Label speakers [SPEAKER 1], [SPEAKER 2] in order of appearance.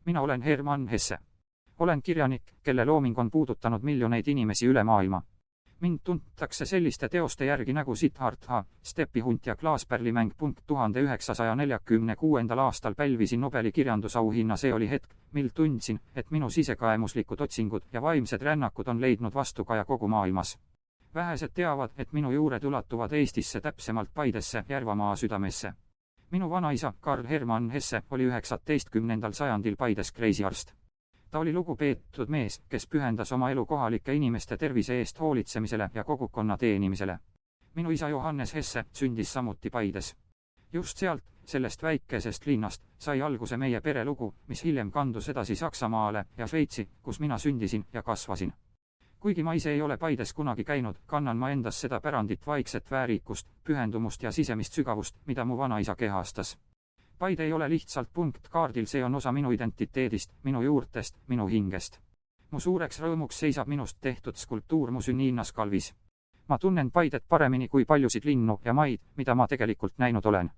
[SPEAKER 1] Mina olen Hermann Hesse. Olen kirjanik, kelle looming on puudutanud miljoneid inimesi üle maailma. Mind tuntakse selliste teoste järgi nagu Siddhartha, Stepihunt ja Klaaspärlimäng. 1946. aastal pälvisin Nobeli kirjandusauhinna. See oli hetk, mil tundsin, et minu sisekaemuslikud otsingud ja vaimsed rännakud on leidnud vastukaja kogu maailmas. Vähesed teavad, et minu juured ulatuvad Eestisse, täpsemalt Paidesse, Järvamaa südamesse. Minu vanaisa, Karl Hermann Hesse, oli 19. sajandil Paides kreisiarst. Ta oli lugupeetud mees, kes pühendas oma elu kohalike inimeste tervise eest hoolitsemisele ja kogukonna teenimisele. Minu isa Johannes Hesse sündis samuti Paides. Just sealt, sellest väikesest linnast, sai alguse meie perelugu, mis hiljem kandus edasi Saksamaale ja Šveitsi, kus mina sündisin ja kasvasin. Kuigi ma ise ei ole Paides kunagi käinud, kannan ma endas seda pärandit, vaikset väärikust, pühendumust ja sisemist sügavust, mida mu vanaisa kehastas. Paide ei ole lihtsalt punkt kaardil, see on osa minu identiteedist, minu juurtest, minu hingest. Mu suureks rõõmuks seisab minust tehtud skulptuur mu sünnilinnas Kalvis. Ma tunnen Paidet paremini kui paljusid linnu ja maid, mida ma tegelikult näinud olen.